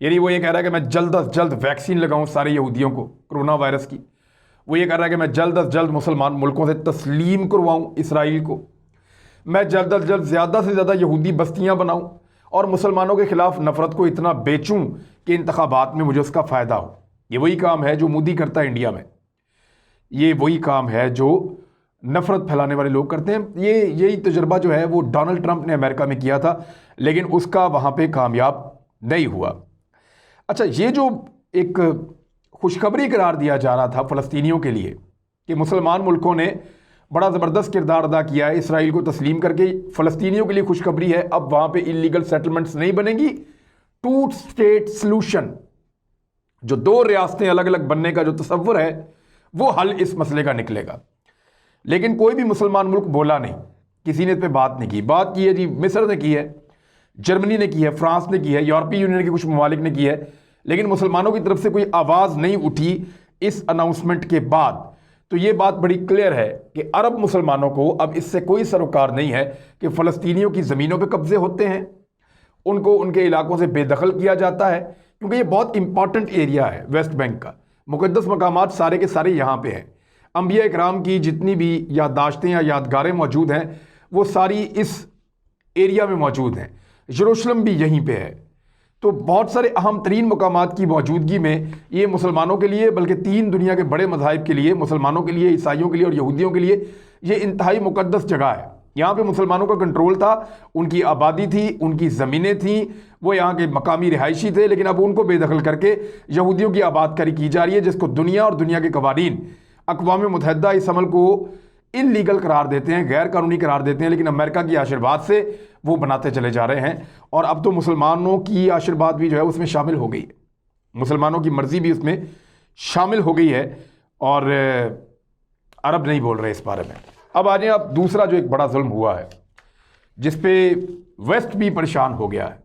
یعنی وہ یہ کہہ رہا ہے کہ میں جلد از جلد ویکسین لگاؤں سارے یہودیوں کو کرونا وائرس کی. وہ یہ کہہ رہا ہے کہ میں جلد از جلد مسلمان ملکوں سے تسلیم کرواؤں اسرائیل کو. میں جلد از جلد زیادہ سے زیادہ یہودی بستیاں بناؤں اور مسلمانوں کے خلاف نفرت کو اتنا بیچوں کہ انتخابات میں مجھے اس کا فائدہ ہو. یہ وہی کام ہے جو مودی کرتا ہے انڈیا میں. یہ وہی کام ہے جو نفرت پھیلانے والے لوگ کرتے ہیں. یہی تجربہ جو ہے وہ ڈونلڈ ٹرمپ نے امریکہ میں کیا تھا, لیکن اس کا وہاں پہ کامیاب نہیں ہوا. اچھا, یہ جو ایک خوشخبری قرار دیا جا رہا تھا فلسطینیوں کے لیے کہ مسلمان ملکوں نے بڑا زبردست کردار ادا کیا ہے اسرائیل کو تسلیم کر کے, فلسطینیوں کے لیے خوشخبری ہے, اب وہاں پہ انلیگل سیٹلمنٹس نہیں بنیں گی. 2 اسٹیٹ سلوشن, جو 2 ریاستیں الگ الگ بننے کا جو تصور ہے وہ حل اس مسئلے کا نکلے گا. لیکن کوئی بھی مسلمان ملک بولا نہیں, کسی نے اس پہ بات نہیں کی. بات کی ہے جی مصر نے کی ہے, جرمنی نے کی ہے, فرانس نے کی ہے, یورپی یونین کے کچھ ممالک نے کی ہے, لیکن مسلمانوں کی طرف سے کوئی آواز نہیں اٹھی اس اناؤنسمنٹ کے بعد. تو یہ بات بڑی کلیئر ہے کہ عرب مسلمانوں کو اب اس سے کوئی سروکار نہیں ہے کہ فلسطینیوں کی زمینوں پہ قبضے ہوتے ہیں, ان کو ان کے علاقوں سے بے دخل کیا جاتا ہے, کیونکہ یہ بہت امپورٹنٹ ایریا ہے ویسٹ بینک کا. مقدس مقامات سارے کے سارے یہاں پہ ہیں. انبیاء اکرام کی جتنی بھی یادداشتیں یا یادگاریں موجود ہیں وہ ساری اس ایریا میں موجود ہیں. یروشلم بھی یہیں پہ ہے. تو بہت سارے اہم ترین مقامات کی موجودگی میں یہ مسلمانوں کے لیے, بلکہ 3 دنیا کے بڑے مذاہب کے لیے, مسلمانوں کے لیے, عیسائیوں کے لیے اور یہودیوں کے لیے یہ انتہائی مقدس جگہ ہے. یہاں پہ مسلمانوں کا کنٹرول تھا, ان کی آبادی تھی, ان کی زمینیں تھیں, وہ یہاں کے مقامی رہائشی تھے, لیکن اب ان کو بے دخل کر کے یہودیوں کی آباد کاری کی جا رہی ہے, جس کو دنیا اور دنیا کے قوانین, اقوام متحدہ اس عمل کو انلیگل قرار دیتے ہیں, غیر قانونی قرار دیتے ہیں, لیکن امریکہ کی آشرواد سے وہ بناتے چلے جا رہے ہیں. اور اب تو مسلمانوں کی آشرواد بھی جو ہے اس میں شامل ہو گئی ہے, مسلمانوں کی مرضی بھی اس میں شامل ہو گئی ہے, اور عرب نہیں بول رہے اس بارے میں. اب آ جائیں اب دوسرا جو ایک بڑا ظلم ہوا ہے جس پہ ویسٹ بھی پریشان ہو گیا ہے,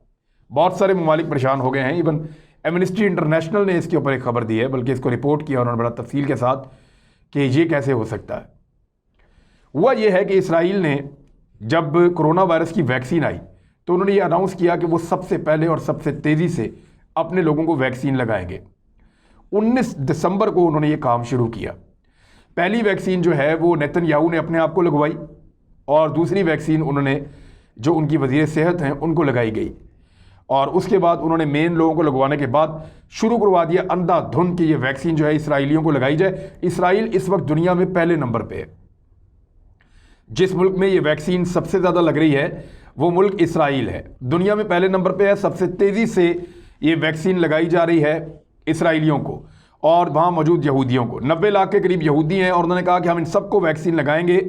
بہت سارے ممالک پریشان ہو گئے ہیں. ایون ایمنسٹی انٹرنیشنل نے اس کے اوپر ایک خبر دی ہے, بلکہ اس کو رپورٹ کیا انہوں نے بڑا تفصیل کے ساتھ کہ یہ کیسے ہو سکتا ہے. ہوا یہ ہے کہ اسرائیل نے جب کرونا وائرس کی ویکسین آئی تو انہوں نے یہ اناؤنس کیا کہ وہ سب سے پہلے اور سب سے تیزی سے اپنے لوگوں کو ویکسین لگائیں گے. 19 دسمبر کو انہوں نے یہ کام شروع کیا. پہلی ویکسین جو ہے وہ نیتن یاہو نے اپنے آپ کو لگوائی, اور دوسری ویکسین انہوں نے جو ان کی وزیر صحت ہیں ان کو لگائی گئی, اور اس کے بعد انہوں نے مین لوگوں کو لگوانے کے بعد شروع کروا دیا اندھا دھند کہ یہ ویکسین جو ہے اسرائیلیوں کو لگائی جائے. اسرائیل اس وقت دنیا میں پہلے نمبر پہ ہے. جس ملک میں یہ ویکسین سب سے زیادہ لگ رہی ہے وہ ملک اسرائیل ہے, دنیا میں پہلے نمبر پہ ہے. سب سے تیزی سے یہ ویکسین لگائی جا رہی ہے اسرائیلیوں کو اور وہاں موجود یہودیوں کو. 90 لاکھ کے قریب یہودی ہیں, اور انہوں نے کہا کہ ہم ان سب کو ویکسین لگائیں گے,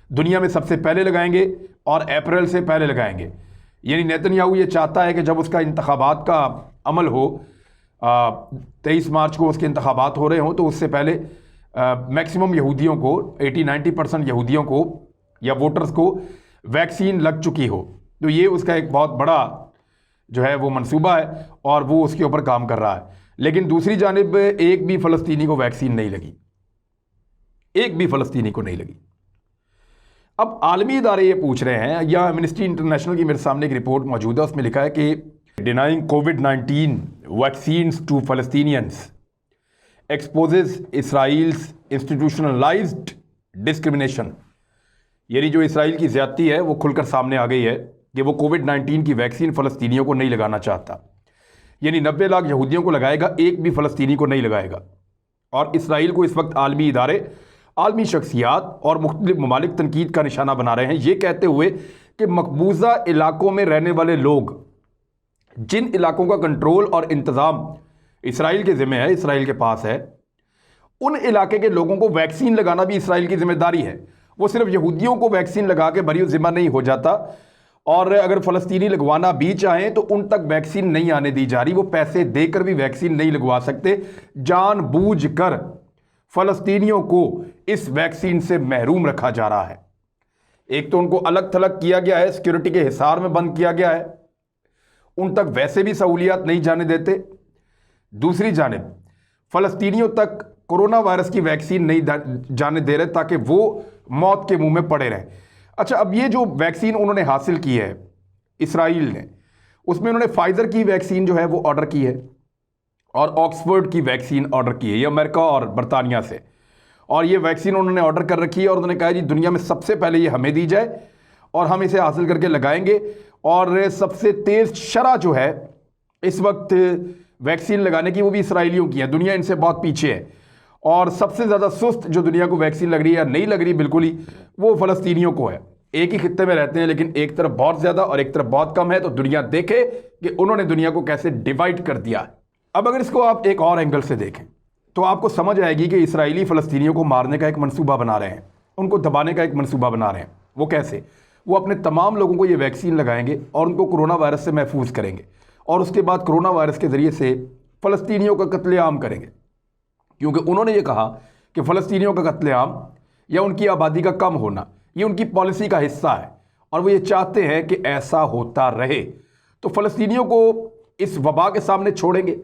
دنیا میں سب سے پہلے لگائیں گے اور اپریل سے پہلے لگائیں گے. یعنی نیتن یاہو یہ چاہتا ہے کہ جب اس کا انتخابات کا عمل ہو, 23 مارچ کو اس کے انتخابات ہو رہے ہوں, تو اس سے پہلے میکسیمم یہودیوں کو 80-90% یہودیوں کو یا ووٹرز کو ویکسین لگ چکی ہو. تو یہ اس کا ایک بہت بڑا جو ہے وہ منصوبہ ہے, اور وہ اس کے اوپر کام کر رہا ہے. لیکن دوسری جانب ایک بھی فلسطینی کو ویکسین نہیں لگی, ایک بھی فلسطینی کو نہیں لگی. اب عالمی ادارے یہ پوچھ رہے ہیں, یا ایمنسٹی انٹرنیشنل کی میرے سامنے ایک رپورٹ موجود ہے, اس میں لکھا ہے کہ ڈینائنگ کووڈ-19 vaccines to Palestinians exposes Israel's institutionalised discrimination. یعنی جو اسرائیل کی زیادتی ہے وہ کھل کر سامنے آ گئی ہے کہ وہ کووڈ-19 کی ویکسین فلسطینیوں کو نہیں لگانا چاہتا. یعنی 90 لاکھ یہودیوں کو لگائے گا, ایک بھی فلسطینی کو نہیں لگائے گا. اور اسرائیل کو اس وقت عالمی ادارے, عالمی شخصیات اور مختلف ممالک تنقید کا نشانہ بنا رہے ہیں, یہ کہتے ہوئے کہ مقبوضہ علاقوں میں رہنے والے لوگ, جن علاقوں کا کنٹرول اور انتظام اسرائیل کے ذمہ ہے, اسرائیل کے پاس ہے, ان علاقے کے لوگوں کو ویکسین لگانا بھی اسرائیل کی ذمہ داری ہے. وہ صرف یہودیوں کو ویکسین لگا کے بری ذمہ نہیں ہو جاتا, اور اگر فلسطینی لگوانا بھی چاہیں تو ان تک ویکسین نہیں آنے دی جا رہی. وہ پیسے دے کر بھی ویکسین نہیں لگوا سکتے. جان بوجھ کر فلسطینیوں کو اس ویکسین سے محروم رکھا جا رہا ہے. ایک تو ان کو الگ تھلگ کیا گیا ہے, سیکیورٹی کے حصار میں بند کیا گیا ہے, ان تک ویسے بھی سہولیات نہیں جانے دیتے. دوسری جانب فلسطینیوں تک کرونا وائرس کی ویکسین نہیں جانے دے رہے تاکہ وہ موت کے منہ میں پڑے رہیں. اچھا, اب یہ جو ویکسین انہوں نے حاصل کی ہے اسرائیل نے, اس میں انہوں نے فائزر کی ویکسین جو ہے وہ آرڈر کی ہے اور آکسفورڈ کی ویکسین آرڈر کی ہے، یہ امریکہ اور برطانیہ سے، اور یہ ویکسین انہوں نے آرڈر کر رکھی ہے اور انہوں نے کہا جی دنیا میں سب سے پہلے یہ ہمیں دی جائے اور ہم اسے حاصل کر کے لگائیں گے۔ اور سب سے تیز شرح جو ہے اس وقت ویکسین لگانے کی وہ بھی اسرائیلیوں کی ہے، دنیا ان سے بہت پیچھے ہے، اور سب سے زیادہ سست جو دنیا کو ویکسین لگ رہی ہے یا نہیں لگ رہی بالکل ہی، وہ فلسطینیوں کو ہے۔ ایک ہی خطے میں رہتے ہیں لیکن ایک طرف بہت زیادہ اور ایک طرف بہت کم ہے، تو دنیا دیکھے کہ انہوں نے دنیا کو کیسے ڈیوائڈ کر دیا ہے۔ اب اگر اس کو آپ ایک اور اینگل سے دیکھیں تو آپ کو سمجھ آئے گی کہ اسرائیلی فلسطینیوں کو مارنے کا ایک منصوبہ بنا رہے ہیں، ان کو دبانے کا ایک منصوبہ بنا رہے ہیں۔ وہ کیسے؟ وہ اپنے تمام لوگوں کو یہ ویکسین لگائیں گے اور ان کو کرونا وائرس سے محفوظ کریں گے، اور اس کے بعد کرونا وائرس کے ذریعے سے فلسطینیوں کا قتل عام کریں گے، کیونکہ انہوں نے یہ کہا کہ فلسطینیوں کا قتل عام یا ان کی آبادی کا کم ہونا یہ ان کی پالیسی کا حصہ ہے، اور وہ یہ چاہتے ہیں کہ ایسا ہوتا رہے۔ تو فلسطینیوں کو اس وبا کے سامنے چھوڑیں گے،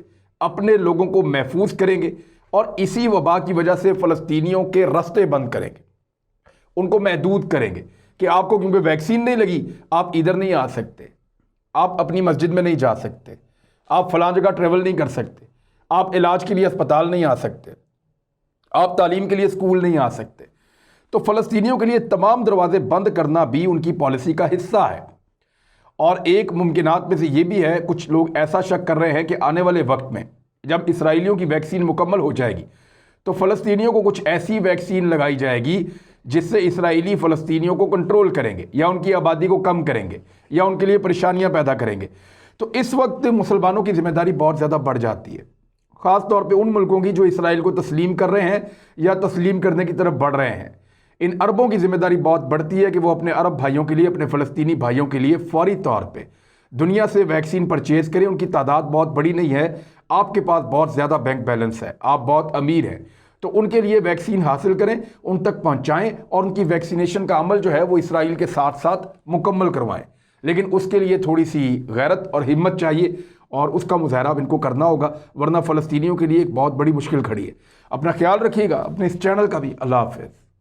اپنے لوگوں کو محفوظ کریں گے، اور اسی وبا کی وجہ سے فلسطینیوں کے راستے بند کریں گے، ان کو محدود کریں گے کہ آپ کو کیونکہ ویکسین نہیں لگی آپ ادھر نہیں آ سکتے، آپ اپنی مسجد میں نہیں جا سکتے، آپ فلاں جگہ ٹریول نہیں کر سکتے، آپ علاج کے لیے اسپتال نہیں آ سکتے، آپ تعلیم کے لیے اسکول نہیں آ سکتے۔ تو فلسطینیوں کے لیے تمام دروازے بند کرنا بھی ان کی پالیسی کا حصہ ہے۔ اور ایک ممکنات میں سے یہ بھی ہے، کچھ لوگ ایسا شک کر رہے ہیں کہ آنے والے وقت میں جب اسرائیلیوں کی ویکسین مکمل ہو جائے گی تو فلسطینیوں کو کچھ ایسی ویکسین لگائی جائے گی جس سے اسرائیلی فلسطینیوں کو کنٹرول کریں گے یا ان کی آبادی کو کم کریں گے یا ان کے لیے پریشانیاں پیدا کریں گے۔ تو اس وقت مسلمانوں کی ذمہ داری بہت زیادہ بڑھ جاتی ہے، خاص طور پہ ان ملکوں کی جو اسرائیل کو تسلیم کر رہے ہیں یا تسلیم کرنے کی طرف بڑھ رہے ہیں۔ ان عربوں کی ذمہ داری بہت بڑھتی ہے کہ وہ اپنے عرب بھائیوں کے لیے، اپنے فلسطینی بھائیوں کے لیے فوری طور پہ دنیا سے ویکسین پرچیز کریں۔ ان کی تعداد بہت بڑی نہیں ہے، آپ کے پاس بہت زیادہ بینک بیلنس ہے، آپ بہت امیر ہیں، تو ان کے لیے ویکسین حاصل کریں، ان تک پہنچائیں، اور ان کی ویکسینیشن کا عمل جو ہے وہ اسرائیل کے ساتھ ساتھ مکمل کروائیں۔ لیکن اس کے لیے تھوڑی سی غیرت اور ہمت چاہیے، اور اس کا مظاہرہ اب ان کو کرنا ہوگا، ورنہ فلسطینیوں کے لیے ایک بہت بڑی مشکل کھڑی ہے۔ اپنا خیال رکھیے گا، اپنے اس چینل کا بھی۔ اللہ حافظ۔